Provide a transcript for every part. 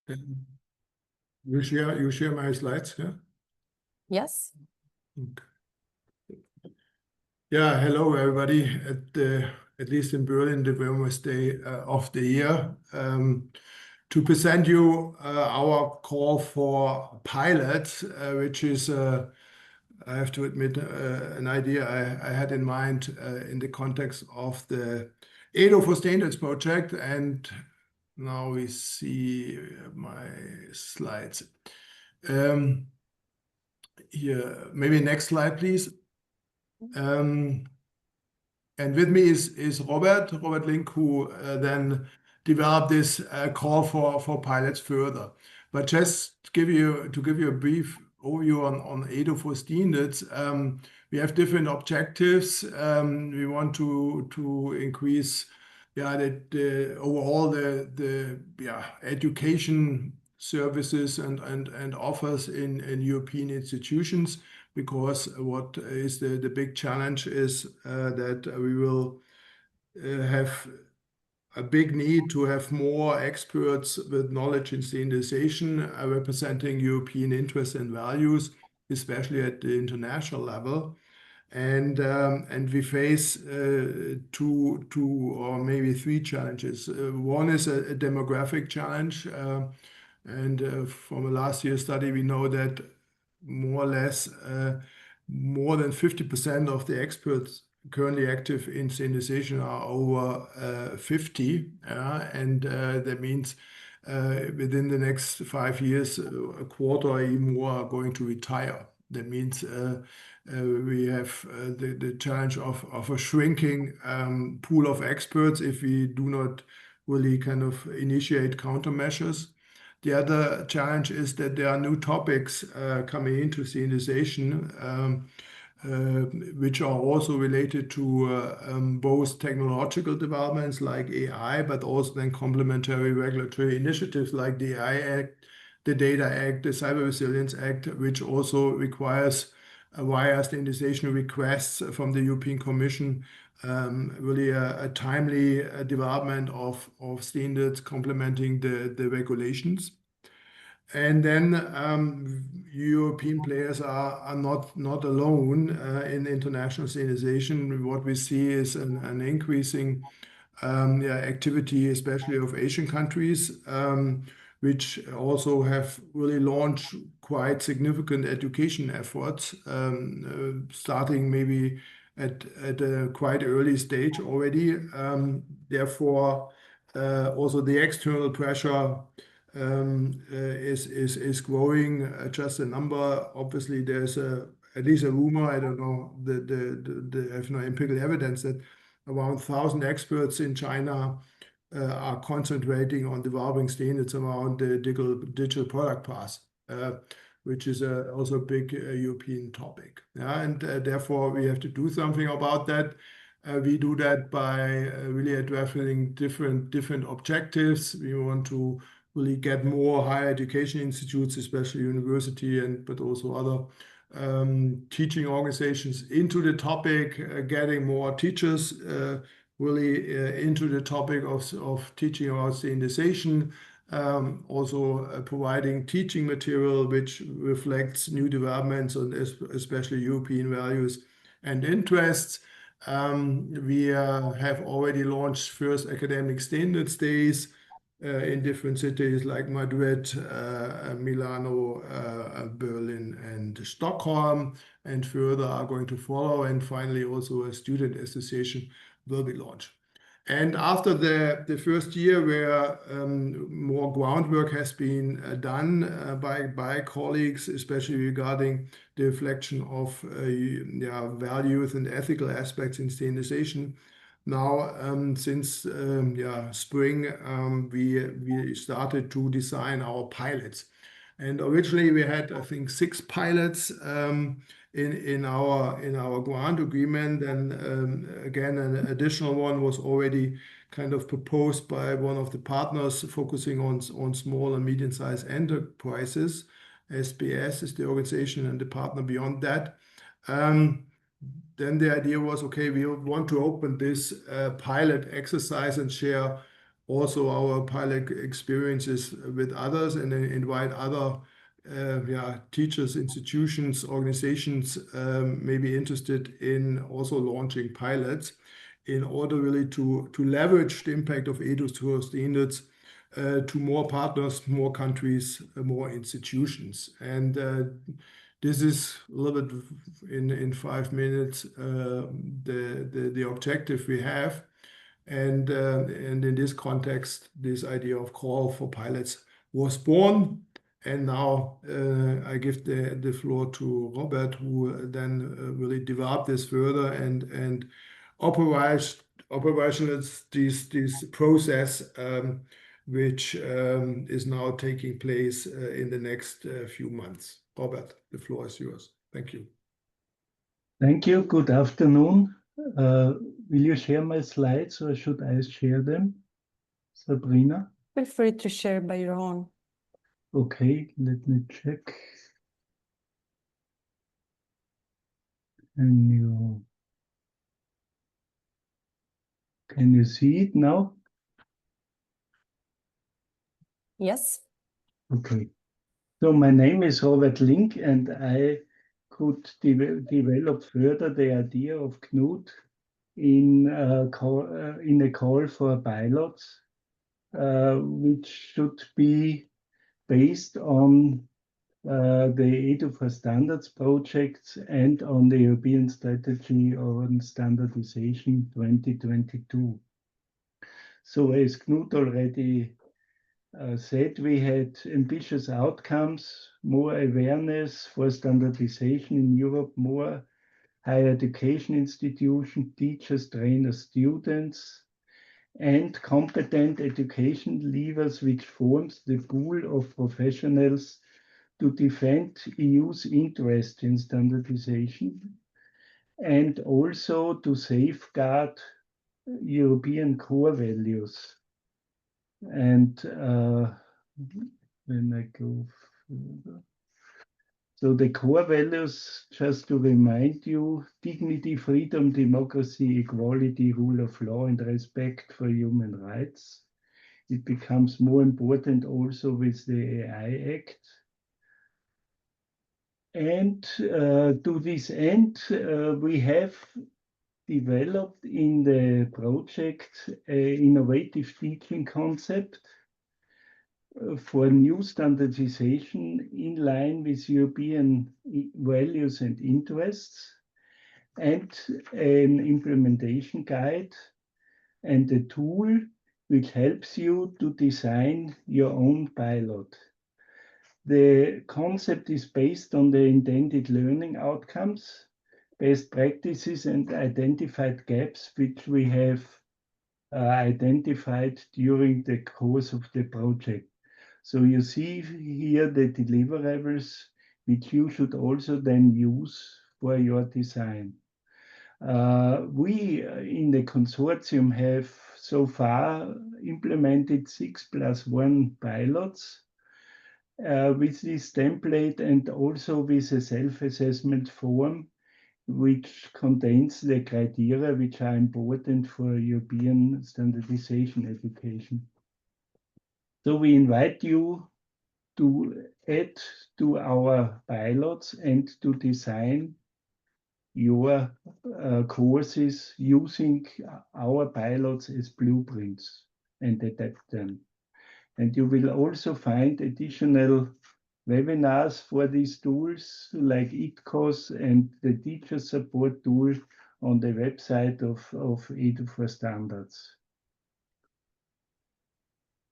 Um, you share my slides, yeah? Yes. Okay. Yeah, hello everybody at least in Berlin, the warmest day of the year. To present you our call for pilots, which is, I have to admit, an idea I had in mind in the context of the EDU4Standards project. And now we see my slides. Here, maybe next slide, please. And with me is Robert Link, who then developed this call for pilots further. But just to give you a brief overview on EDU4Standards, we have different objectives. We want to increase the overall the education services and offers in European institutions, because what is the big challenge is that we will have a big need to have more experts with knowledge in standardization representing European interests and values, especially at the international level. And we face two or maybe three challenges. One is a demographic challenge. And from a last year's study, we know that more or less more than 50% of the experts currently active in standardization are over 50. And that means within the next 5 years, a quarter or even more are going to retire. That means we have the challenge of a shrinking pool of experts if we do not really kind of initiate countermeasures. The other challenge is that there are new topics coming into standardization, which are also related to both technological developments like AI, but also then complementary regulatory initiatives like the AI Act, the Data Act, the Cyber Resilience Act, which also requires via standardization requests from the European Commission, really a timely development of standards complementing the regulations. And then European players are not alone in international standardization. What we see is an increasing activity, especially of Asian countries, which also have really launched quite significant education efforts, starting maybe at a quite early stage already. Therefore, also the external pressure is growing. Just a number. Obviously, there's at least a rumor. I don't know. I have no empirical evidence that around 1,000 experts in China are concentrating on developing standards around the digital product pass, which is also a big European topic. And therefore, we have to do something about that. We do that by really addressing different objectives. We want to really get more higher education institutes, especially university but also other teaching organizations into the topic, getting more teachers really into the topic of teaching about standardization, also providing teaching material which reflects new developments and especially European values and interests. We have already launched first academic standards days in different cities like Madrid, Milano, Berlin, and Stockholm, and further are going to follow. And finally, also a student association will be launched. And after the first year where more groundwork has been done by colleagues, especially regarding the reflection of values and ethical aspects in standardization, now since spring we started to design our pilots. And originally we had, I think, 6 pilots in our grant agreement, and again an additional one was already kind of proposed by one of the partners focusing on small and medium-sized enterprises. SBS is the organization and the partner beyond that. Then the idea was, okay, we want to open this pilot exercise and share also our pilot experiences with others and then invite other teachers, institutions, organizations may be interested in also launching pilots in order really to leverage the impact of EDU4Standards to more partners, more countries, more institutions. And this is a little bit in 5 minutes the objective we have. And in this context, this idea of call for pilots was born. And now I give the floor to Robert, who then really developed this further and operationalize this process, which is now taking place in the next few months. Robert, the floor is yours. Thank you. Thank you. Good afternoon. Will you share my slides or should I share them? Sabrina? Feel free to share by your own. Okay, let me check. Can you see it now? Yes. Okay. So my name is Robert Link, and I could develop further the idea of Knut in a call for pilots, which should be based on the EDU4Standards projects and on the European Strategy on Standardization 2022. So as Knut already said, we had ambitious outcomes, more awareness for standardization in Europe, more higher education institutions, teachers, trainers, students, and competent education levers, which forms the pool of professionals to defend EU's interest in standardization and also to safeguard European core values. And when I go further. So the core values, just to remind you, dignity, freedom, democracy, equality, rule of law, and respect for human rights. It becomes more important also with the AI Act. And to this end, we have developed in the project an innovative teaching concept for new standardization in line with European values and interests, and an implementation guide and a tool which helps you to design your own pilot. The concept is based on the intended learning outcomes, best practices, and identified gaps which we have identified during the course of the project. So you see here the deliverables which you should also then use for your design. We in the consortium have so far implemented 6+1 pilots with this template and also with a self-assessment form which contains the criteria which are important for European standardization education. So we invite you to add to our pilots and to design your courses using our pilots as blueprints and adapt them. And you will also find additional webinars for these tools like ITCOS and the teacher support tool on the website of EDU4Standards.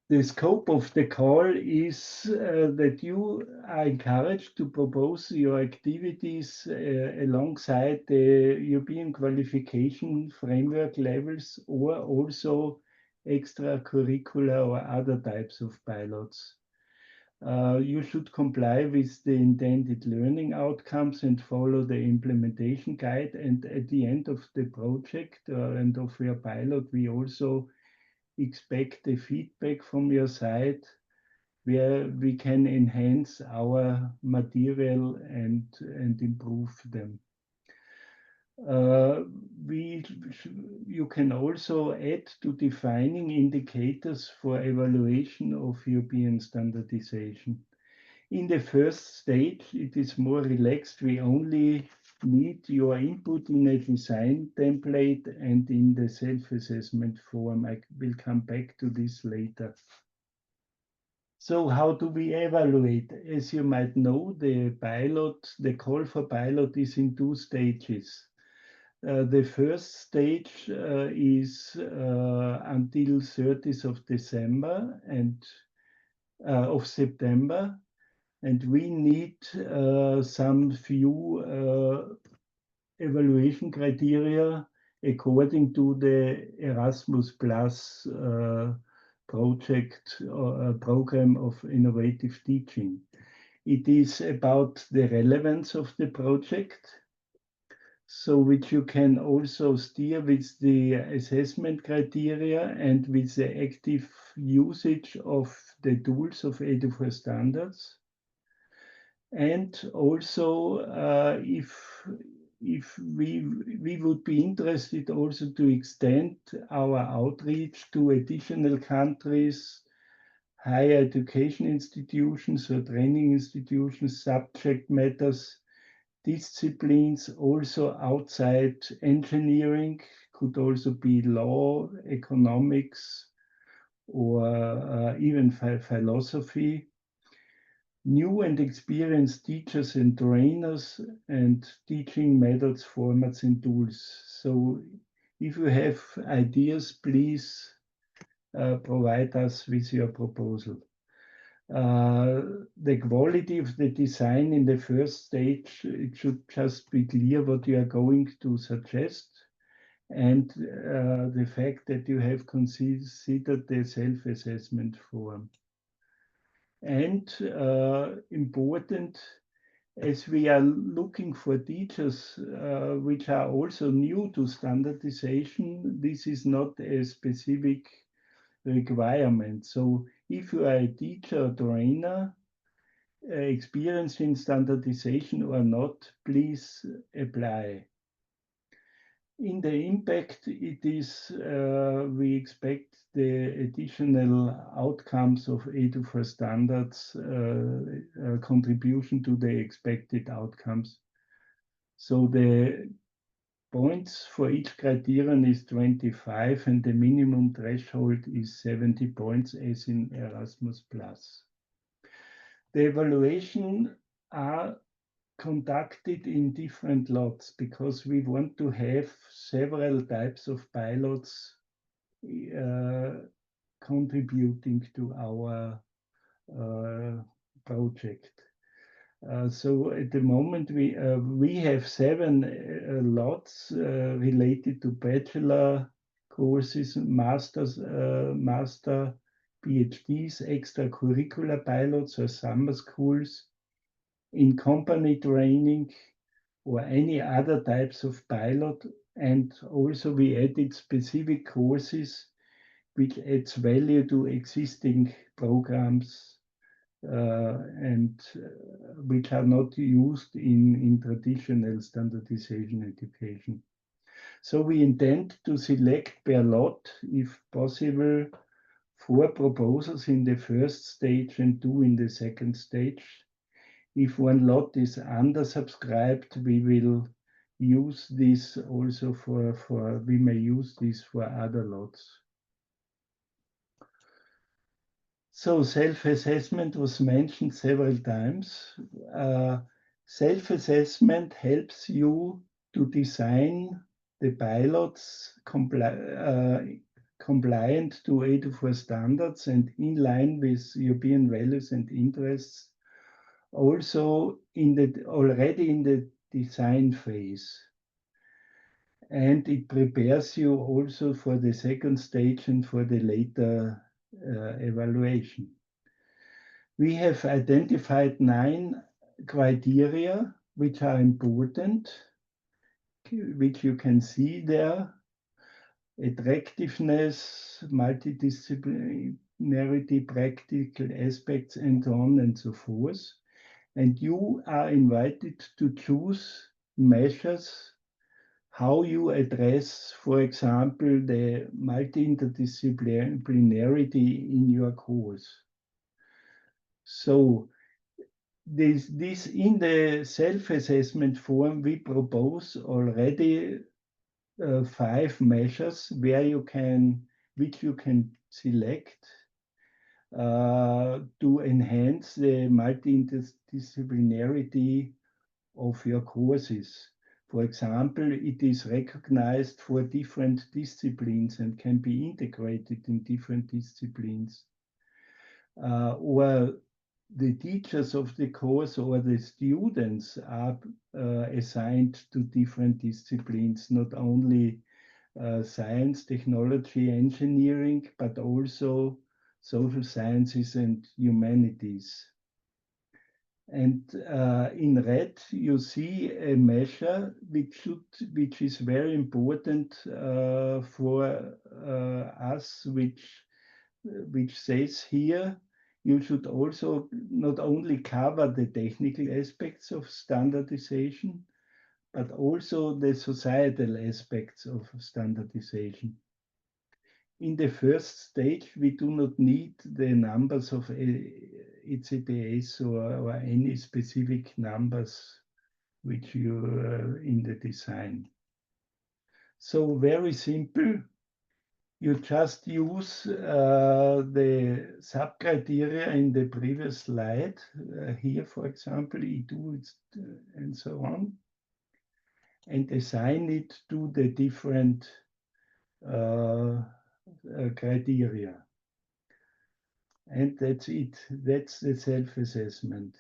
The scope of the call is that you are encouraged to propose your activities alongside the European qualification framework levels or also extracurricular or other types of pilots. You should comply with the intended learning outcomes and follow the implementation guide. And at the end of the project and of your pilot, we also expect the feedback from your side where we can enhance our material and improve them. You can also add to defining indicators for evaluation of European standardization. In the first stage, it is more relaxed. We only need your input in a design template and in the self-assessment form. I will come back to this later. So how do we evaluate? As you might know, the call for pilot is in 2 stages. The first stage is until 30th of December and of September, and we need some few evaluation criteria according to the Erasmus Plus project or program of innovative teaching. It is about the relevance of the project, so which you can also steer with the assessment criteria and with the active usage of the tools of EDU4Standards. And also, if we would be interested also to extend our outreach to additional countries, higher education institutions or training institutions, subject matters, disciplines also outside engineering, could also be law, economics, or even philosophy. New and experienced teachers and trainers, and teaching methods, formats, and tools. So if you have ideas, please provide us with your proposal. The quality of the design in the first stage, it should just be clear what you are going to suggest, and the fact that you have considered the self-assessment form. And important, as we are looking for teachers which are also new to standardization, this is not a specific requirement. So if you are a teacher or trainer, experienced in standardization or not, please apply. In the impact, it is, we expect the additional outcomes of EDU4Standards contribution to the expected outcomes. So the points for each criterion is 25, and the minimum threshold is 70 points as in Erasmus+. The evaluation are conducted in different lots because we want to have several types of pilots contributing to our project. So at the moment we have 7 lots related to bachelor courses, master, PhDs, extracurricular pilots or summer schools, in company training, or any other types of pilot. And also we added specific courses which adds value to existing programs and which are not used in traditional standardization education. So we intend to select per lot, if possible, 4 proposals in the first stage and 2 in the second stage. If one lot is undersubscribed, we will use this also we may use this for other lots. So self-assessment was mentioned several times. Self-assessment helps you to design the pilots compliant to EDU4Standards and in line with European values and interests, also already in the design phase. And it prepares you also for the second stage and for the later evaluation. We have identified 9 criteria which are important, which you can see there: attractiveness, multidisciplinarity, practical aspects, and so on and so forth. And you are invited to choose measures how you address, for example, the multi-interdisciplinarity in your course. So this in the self-assessment form, we propose already 5 measures which you can select to enhance the multi-interdisciplinarity of your courses. For example, it is recognized for different disciplines and can be integrated in different disciplines. Or the teachers of the course or the students are assigned to different disciplines, not only science, technology, engineering, but also social sciences and humanities. And in red, you see a measure which is very important for us, which says here, you should also not only cover the technical aspects of standardization, but also the societal aspects of standardization. In the first stage, we do not need the numbers of ECTS or any specific numbers which you in the design. So very simple. You just use the sub-criteria in the previous slide, here, for example, EDU and so on, and assign it to the different criteria. And that's it. That's the self-assessment.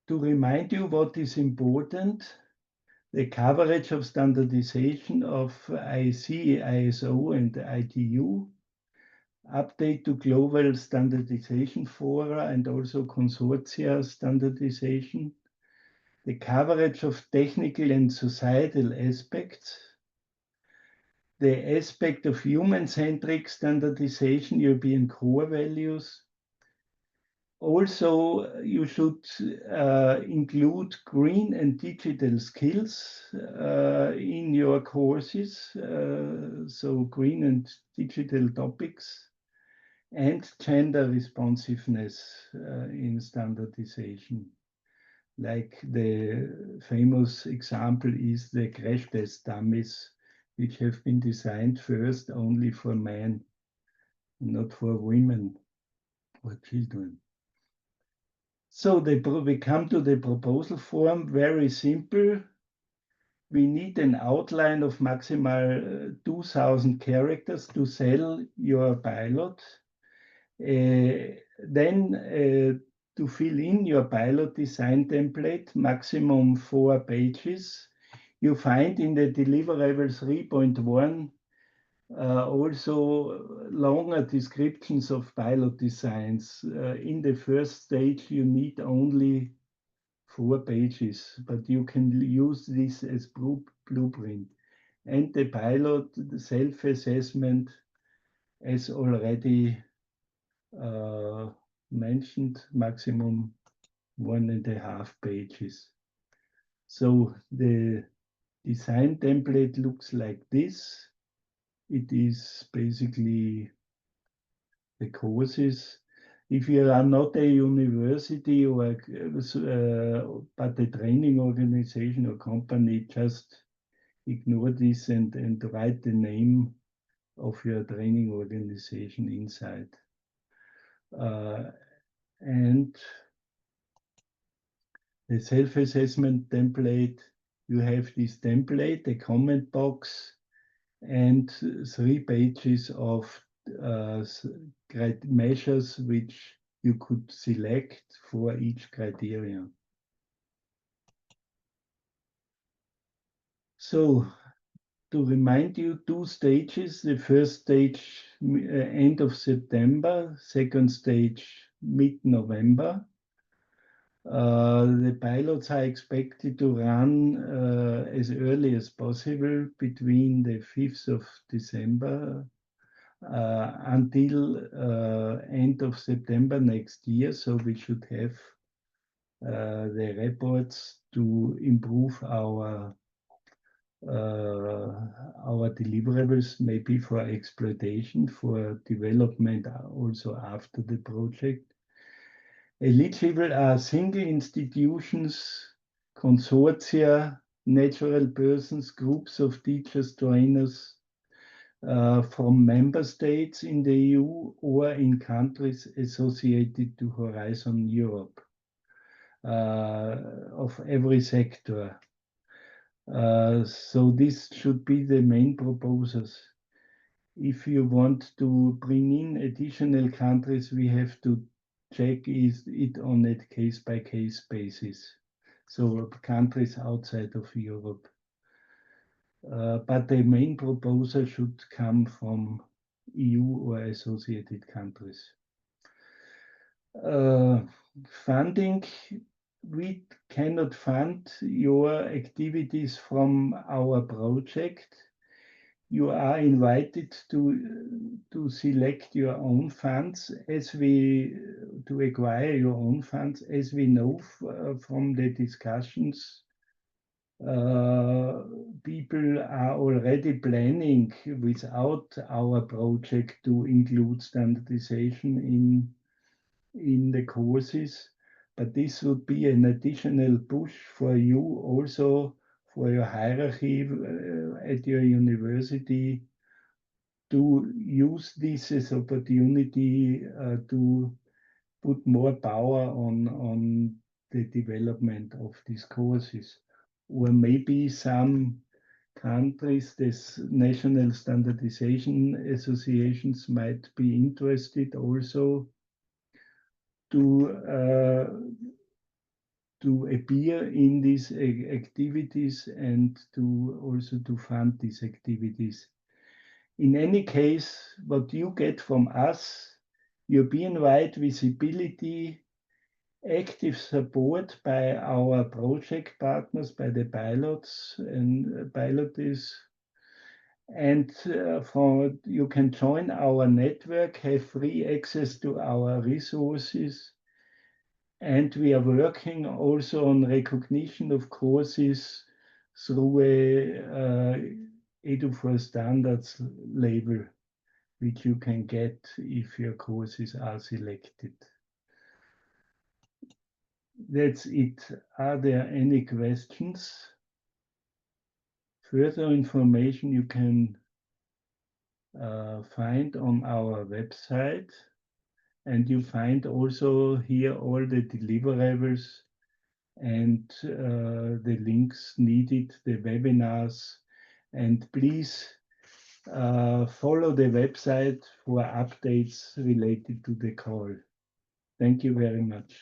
To remind you what is important, the coverage of standardization of IEC, ISO, and ITU, update to global standardization fora and also consortia standardization, the coverage of technical and societal aspects, the aspect of human-centric standardization, European core values. Also, you should include green and digital skills in your courses, so green and digital topics, and gender responsiveness in standardization. Like the famous example is the crash test dummies, which have been designed first only for men, not for women or children. So we come to the proposal form, very simple. We need an outline of maximal 2,000 characters to sell your pilot. Then to fill in your pilot design template, maximum 4 pages. You find in the deliverable 3.1 also longer descriptions of pilot designs. In the first stage, you need only 4 pages, but you can use this as blueprint. And the pilot self-assessment, as already mentioned, maximum 1.5 pages. So the design template looks like this. It is basically the courses. If you are not a university or but a training organization or company, just ignore this and write the name of your training organization inside. And the self-assessment template, you have this template, a comment box, and 3 pages of measures which you could select for each criterion. So to remind you, 2 stages. The first stage, end of September, second stage, mid-November. The pilots are expected to run as early as possible between the 5th of December until end of September next year. So we should have the reports to improve our deliverables, maybe for exploitation, for development also after the project. Eligible are single institutions, consortia, natural persons, groups of teachers, trainers from member states in the EU or in countries associated to Horizon Europe of every sector. So this should be the main proposals. If you want to bring in additional countries, we have to check it on a case-by-case basis. So countries outside of Europe. But the main proposal should come from EU or associated countries. Funding, we cannot fund your activities from our project. You are invited to select your own funds to acquire your own funds. As we know from the discussions, people are already planning without our project to include standardization in the courses, but this would be an additional push for you also, for your hierarchy at your university, to use this as opportunity to put more power on the development of these courses. Or maybe some countries, this national standardization associations might be interested also to appear in these activities and to also to fund these activities. In any case, what you get from us, European-wide visibility, active support by our project partners, by the pilots and pilotes, and you can join our network, have free access to our resources, and we are working also on recognition of courses through a EDU4Standards label, which you can get if your courses are selected. That's it. Are there any questions? Further information you can find on our website, and you find also here all the deliverables and the links needed, the webinars, and please follow the website for updates related to the call. Thank you very much.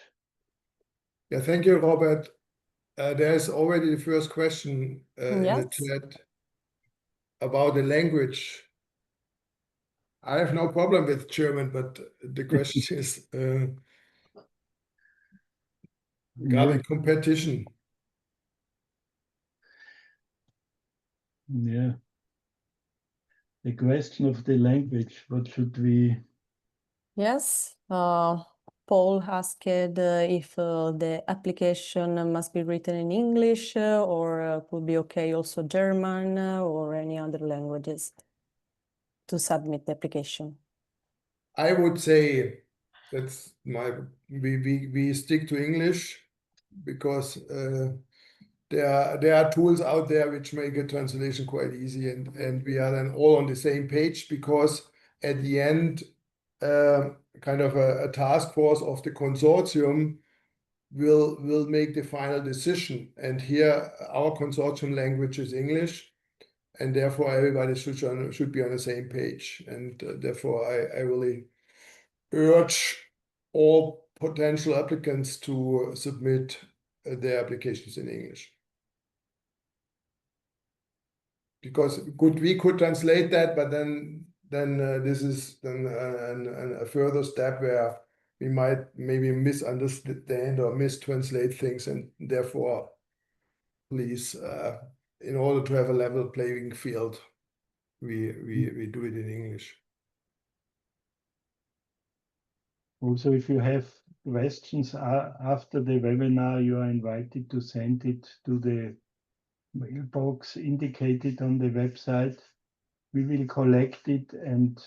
Yeah, thank you, Robert. There's already the first question in the Yes. chat about the language. I have no problem with German, but the question is regarding competition. Yeah. The question of the language, what should we? Yes. Paul asked if the application must be written in English or could be okay also German or any other languages to submit the application. I would say that's we stick to English because there are tools out there which make a translation quite easy, and we are then all on the same page, because at the end kind of a task force of the consortium will make the final decision, and here our consortium language is English, and therefore everybody should be on the same page, and therefore I really urge all potential applicants to submit their applications in English. Because we could translate that, but then this is then a further step where we might maybe misunderstand or mistranslate things, and therefore, please, in order to have a level playing field, we do it in English. Also, if you have questions after the webinar, you are invited to send it to the mailbox indicated on the website. We will collect it and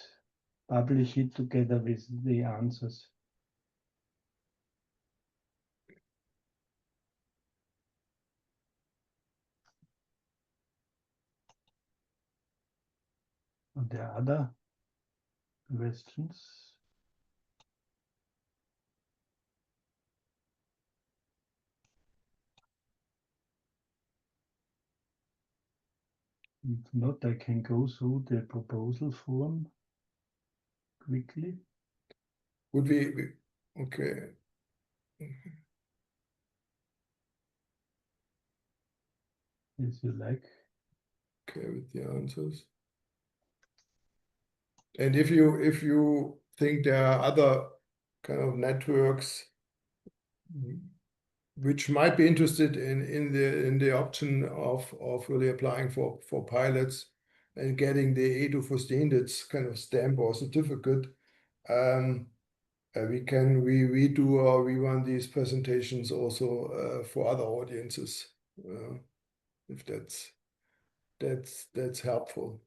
publish it together with the answers. Are there other questions? If not, I can go through the proposal form quickly. Would we okay. As you like. Okay, with the answers. And if you think there are other kind of networks which might be interested in the option of really applying for pilots and getting the EDU4Standards kind of stamp or certificate, we do or we run these presentations also for other audiences, if that's helpful.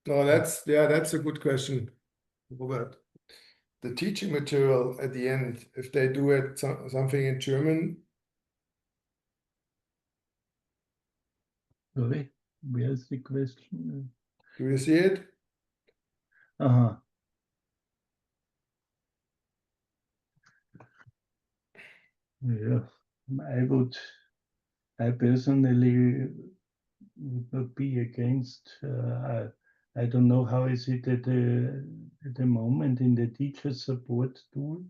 No, that's a good question, Robert. The teaching material at the end, if they do it something in German. Sorry, where's the question? Do you see it? Uh-huh. Yeah, I personally would not be against. I don't know how is it at the moment in the teacher support tool.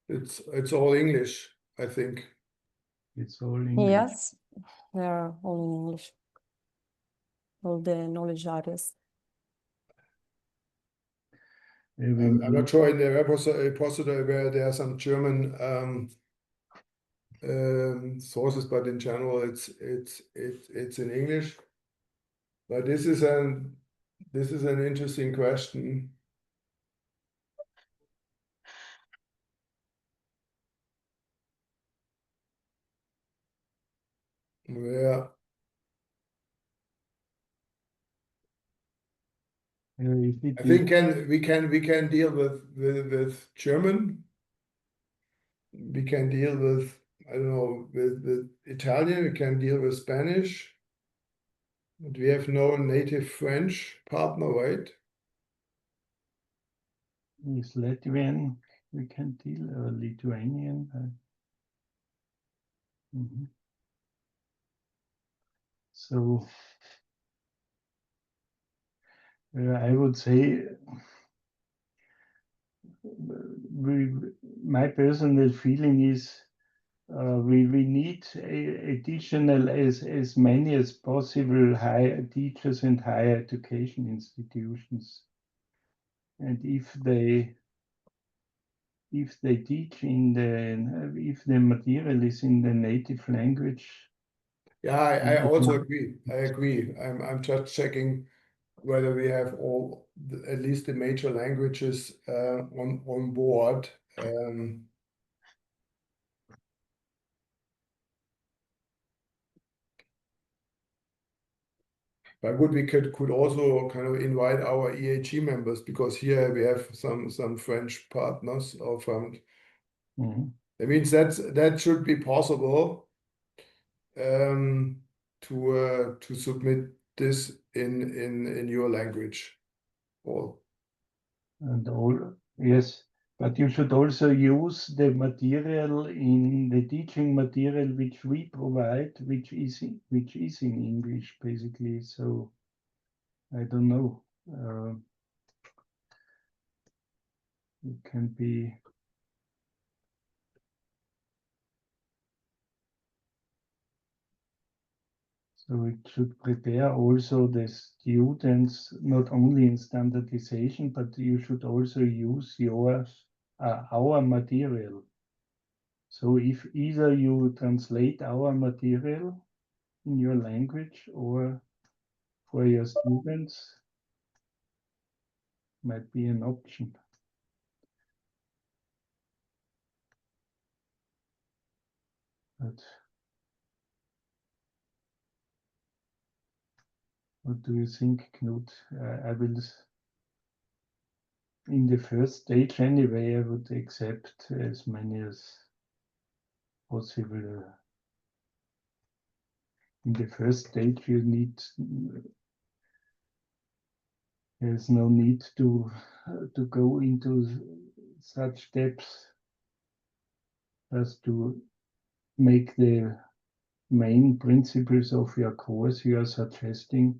It's all English, I think. It's all English. Yes, they are all in English. All the knowledge areas. I'm not sure in the repository where there are some German sources, but in general it's in English. But this is an interesting question. Where I think we can deal with German. We can deal with, I don't know, with Italian. We can deal with Spanish. But we have no native French partner, right? Is Latvian we can deal, or Lithuanian. So I would say my personal feeling is we need additional as many as possible higher teachers and higher education institutions. And if they teach if the material is in the native language. Yeah, I also agree. I agree. I'm just checking whether we have all at least the major languages on board. But we could also kind of invite our EAG members, because here we have some French partners or from. That means that should be possible to submit this in your language. Yes, but you should also use the material in the teaching material which we provide, which is in English basically. So I don't know. It can be. So it should prepare also the students not only in standardization, but you should also use our material. So if either you translate our material in your language or for your students, might be an option. But what do you think, Knut? I will, in the first stage anyway, I would accept as many as possible. In the first stage, you need, there's no need to go into such depths as to make the main principles of your course you are suggesting.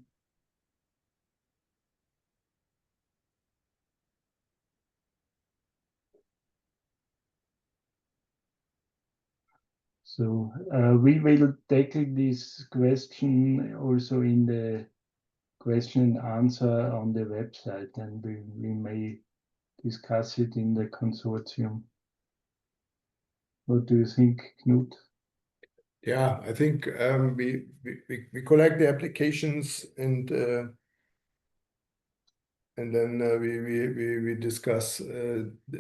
So we will tackle this question also in the question and answer on the website, and we may discuss it in the consortium. What do you think, Knut? Yeah, I think we collect the applications and then we discuss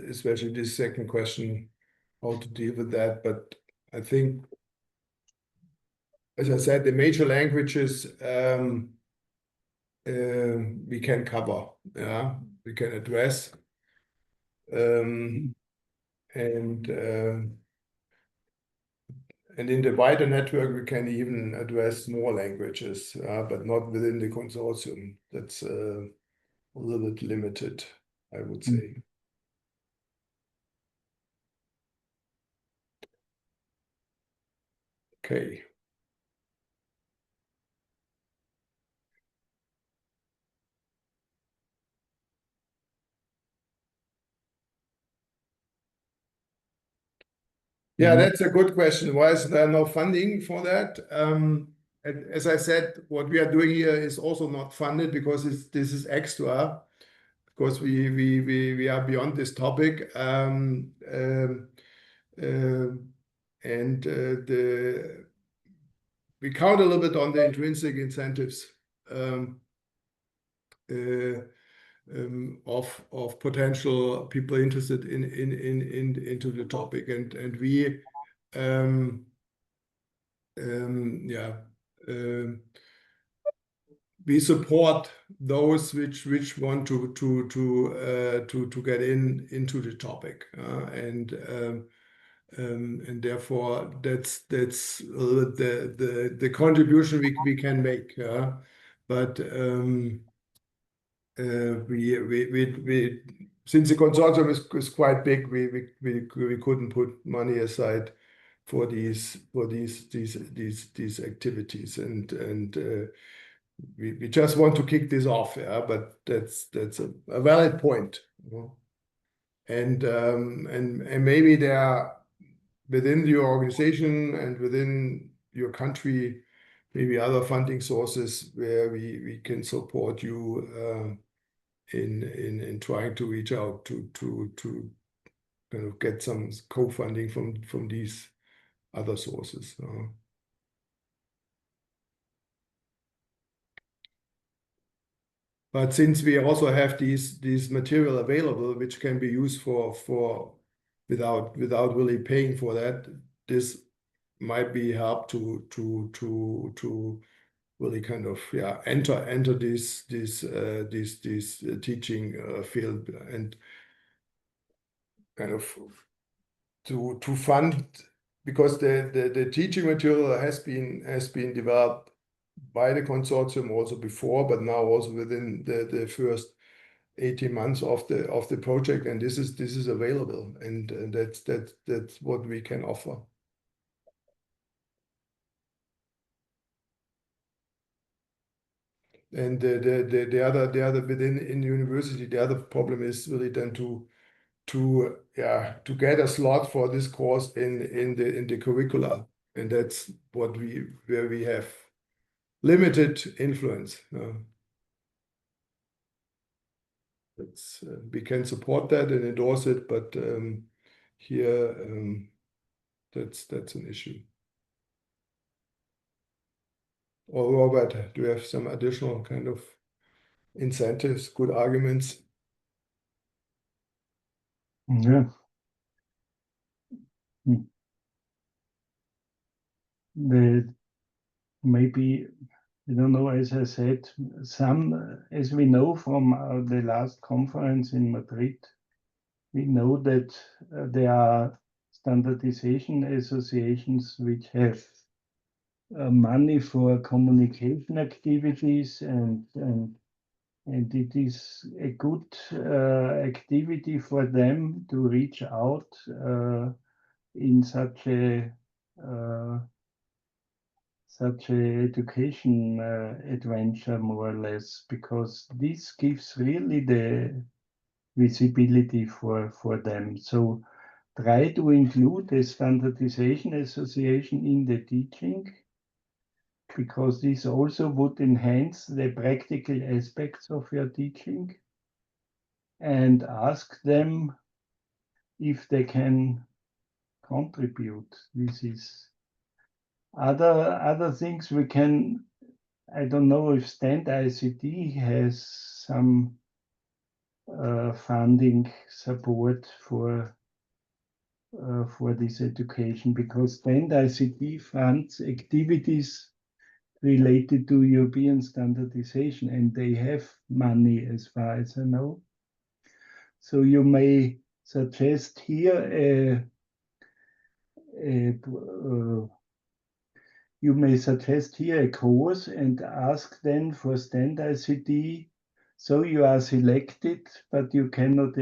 especially this second question, how to deal with that. But I think, as I said, the major languages we can cover. Yeah, we can address, and in the wider network, we can even address more languages, but not within the consortium. That's a little bit limited, I would say. Okay. Yeah, that's a good question. Why is there no funding for that? As I said, what we are doing here is also not funded because this is extra, because we are beyond this topic. We count a little bit on the intrinsic incentives of potential people interested into the topic, and we we support those which want to get into the topic, and therefore that's the contribution we can make. But since the consortium is quite big, we couldn't put money aside for these activities, and we just want to kick this off. Yeah, but that's a valid point. And maybe there are within your organization and within your country, maybe other funding sources where we can support you in trying to reach out to kind of get some co-funding from these other sources. But since we also have these material available, which can be used for without really paying for that, this might be help to really kind of enter this teaching field and kind of to fund, because the teaching material has been developed by the consortium also before, but now also within the first 18 months of the project, and this is available, and that's what we can offer. And the other within in university, the other problem is really then to get a slot for this course in the curricula, and that's where we have limited influence. We can support that and endorse it, but here that's an issue. Or Robert, do you have some additional kind of incentives, good arguments? Yeah. Maybe, I don't know, as I said, as we know from the last conference in Madrid, we know that there are standardization associations which have money for communication activities, and it is a good activity for them to reach out in such a education adventure, more or less, because this gives really the visibility for them. So try to include the standardization association in the teaching, because this also would enhance the practical aspects of your teaching, and ask them if they can contribute. This is other things we can. I don't know if Stand ICT has some funding support for this education, because Stand ICT funds activities related to European standardization, and they have money as far as I know. So you may suggest here a course and ask then for Stand ICT. So you are selected, but you cannot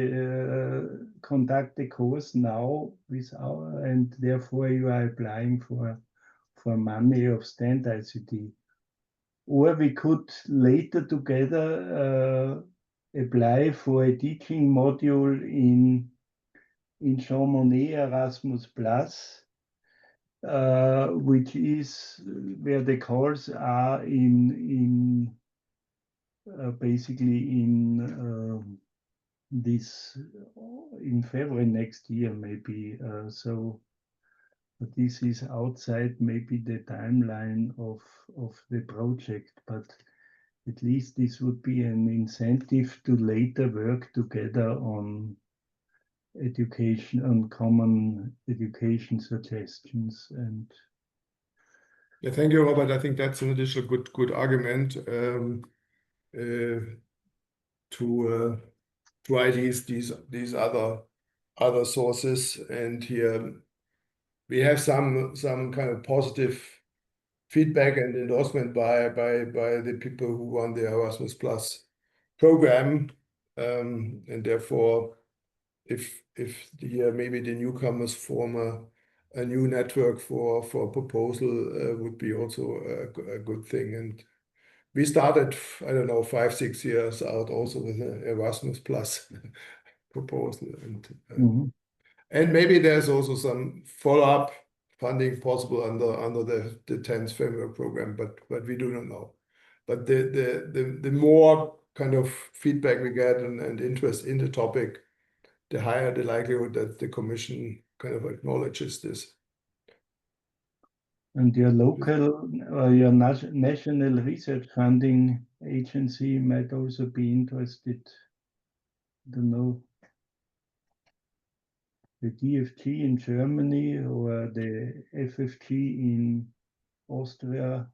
conduct the course now and therefore you are applying for money of Stand ICT. Or we could later together apply for a teaching module in Jean Monnet Erasmus Plus, which is where the calls are basically in February next year, maybe. But this is outside maybe the timeline of the project, but at least this would be an incentive to later work together on education, on common education suggestions. And yeah, thank you, Robert. I think that's an additional good argument to try these other sources. And here we have some kind of positive feedback and endorsement by the people who run the Erasmus Plus program, and therefore, if maybe the newcomers form a new network for proposal, would be also a good thing. And we started, I don't know, 5-6 years out also with an Erasmus Plus proposal, and maybe there's also some follow-up funding possible under the TENS framework program, but we do not know. But the more kind of feedback we get and interest in the topic, the higher the likelihood that the Commission kind of acknowledges this. And your local or your national research funding agency might also be interested. I don't know, the DFG in Germany or the FFG in Austria.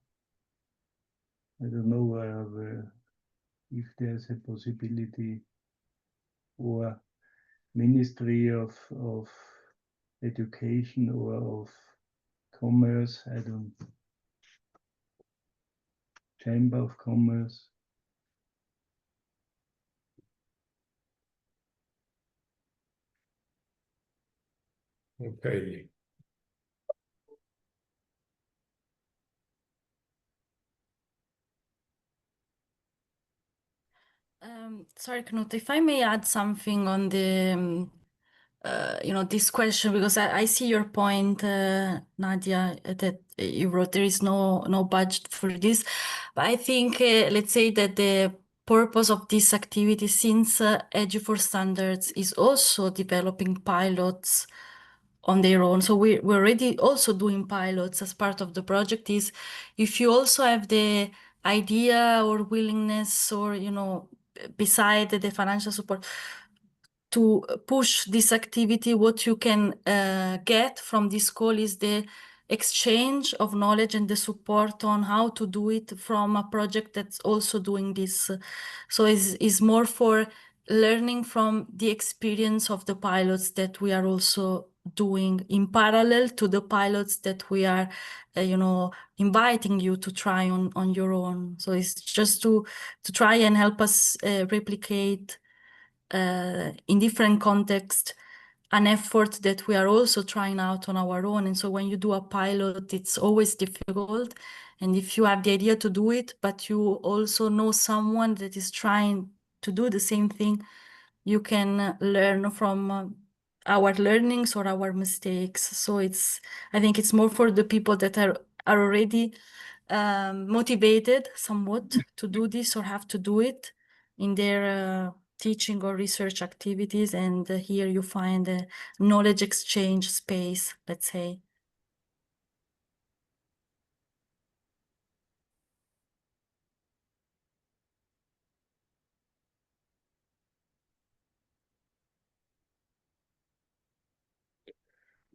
I don't know if there's a possibility, or Ministry of Education or of Commerce, I don't, Chamber of Commerce. Okay. Sorry, Knut, if I may add something on the this question, because I see your point, Nadia, that you wrote there is no budget for this. But I think, let's say that the purpose of this activity, since EDU4Standards is also developing pilots on their own. So we're already also doing pilots as part of the project. Is if you also have the idea or willingness, or beside the financial support, to push this activity, what you can get from this call is the exchange of knowledge and the support on how to do it from a project that's also doing this. So is more for learning from the experience of the pilots that we are also doing in parallel to the pilots that we are, inviting you to try on your own. So it's just to try and help us replicate in different contexts an effort that we are also trying out on our own. And so when you do a pilot, it's always difficult. And if you have the idea to do it, but you also know someone that is trying to do the same thing, you can learn from our learnings or our mistakes. So I think it's more for the people that are already motivated somewhat to do this or have to do it in their teaching or research activities. And here you find a knowledge exchange space, let's say.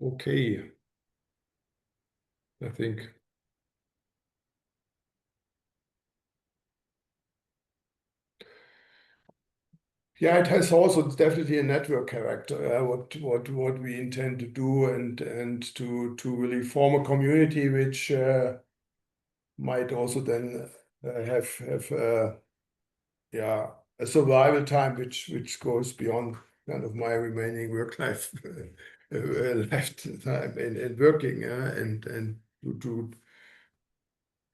Okay. I think. Yeah, it has also definitely a network character. What we intend to do, and to really form a community which might also then have a survival time which goes beyond kind of my remaining work life left time and working, and to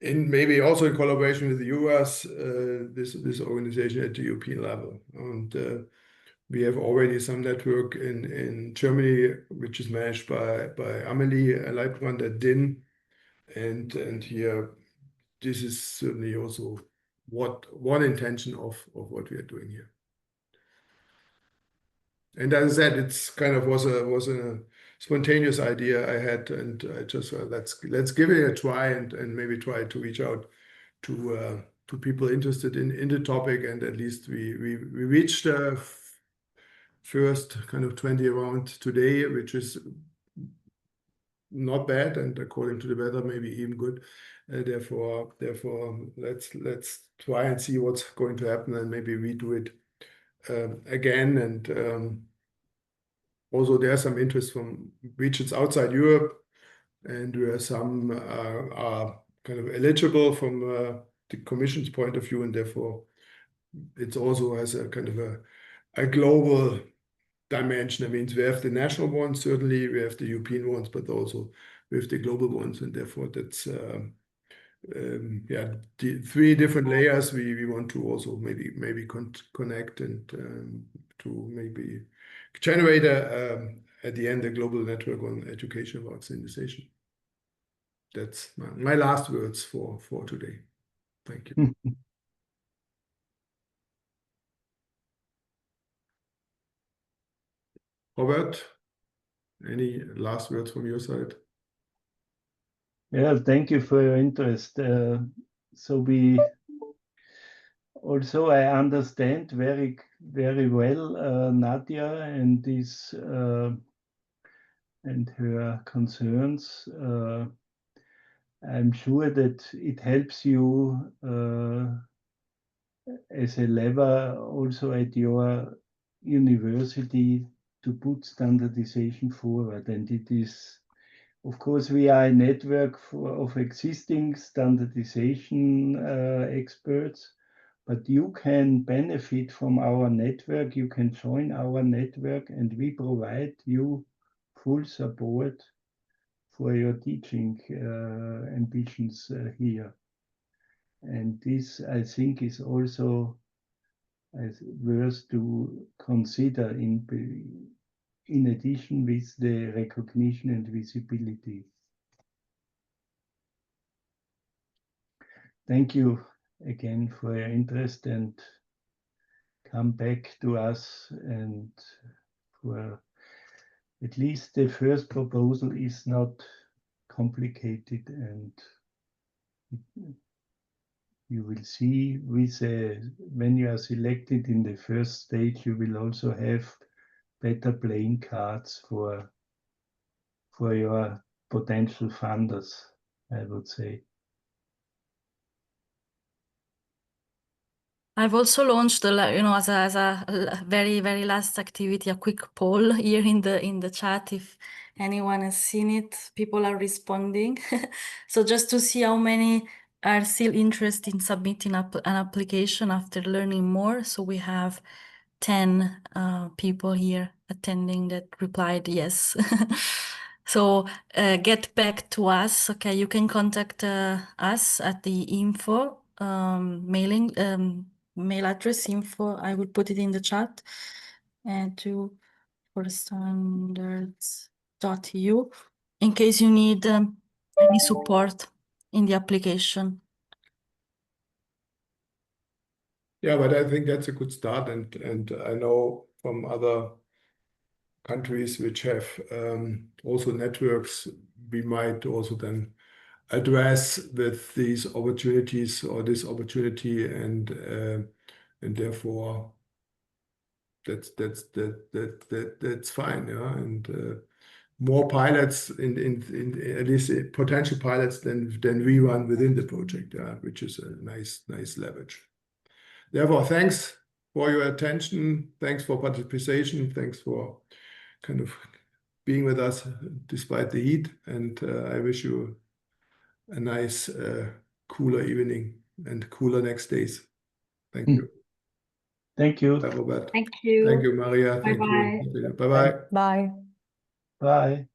in maybe also in collaboration with the US, this organization at the European level. And we have already some network in Germany, which is managed by Amelie Leibbrand at DIN. And here, this is certainly also one intention of what we are doing here. And as I said, it's kind of was a spontaneous idea I had, and I just let's give it a try and maybe try to reach out to people interested in the topic. And at least we reached first kind of 20 around today, which is not bad, and according to the weather, maybe even good. Therefore, let's try and see what's going to happen, and maybe we do it again. And also there's some interest from regions outside Europe, and where some are kind of eligible from the Commission's point of view, and therefore it also has a kind of a global dimension. That means we have the national ones, certainly we have the European ones, but also we have the global ones, and therefore that's the three different layers we want to also maybe connect, and to maybe generate at the end a global network on educational vaccination. That's my last words for today. Thank you. Robert, any last words from your side? Yeah, thank you for your interest. So I understand very, very well Nadia and this and her concerns. I'm sure that it helps you as a lever also at your university to put standardization forward. And it is, of course, we are a network of existing standardization experts, but you can benefit from our network. You can join our network, and we provide you full support for your teaching ambitions here. And this, I think, is also worth to consider in addition with the recognition and visibility. Thank you again for your interest, and come back to us and for at least the first proposal is not complicated, and you will see when you are selected in the first stage, you will also have better playing cards for your potential funders, I would say. I've also launched, as a very, very last activity, a quick poll here in the chat. If anyone has seen it, people are responding. So just to see how many are still interested in submitting an application after learning more. So we have 10 people here attending that replied yes. So get back to us. Okay, you can contact us at the info mail address info. I will put it in the chat, and to EDU4Standards.eu in case you need any support in the application. Yeah, but I think that's a good start, and I know from other countries which have also networks, we might also then address with these opportunities or this opportunity, and therefore that's fine, yeah. And more pilots in at least potential pilots than we run within the project, yeah, which is a nice leverage. Therefore, thanks for your attention. Thanks for participation. Thanks for kind of being with us despite the heat. And I wish you a nice, cooler evening and cooler next days. Thank you. Thank you. Bye, Robert. Thank you. Thank you, Maria. Thank Bye-bye. you. Bye-bye. Bye. Bye.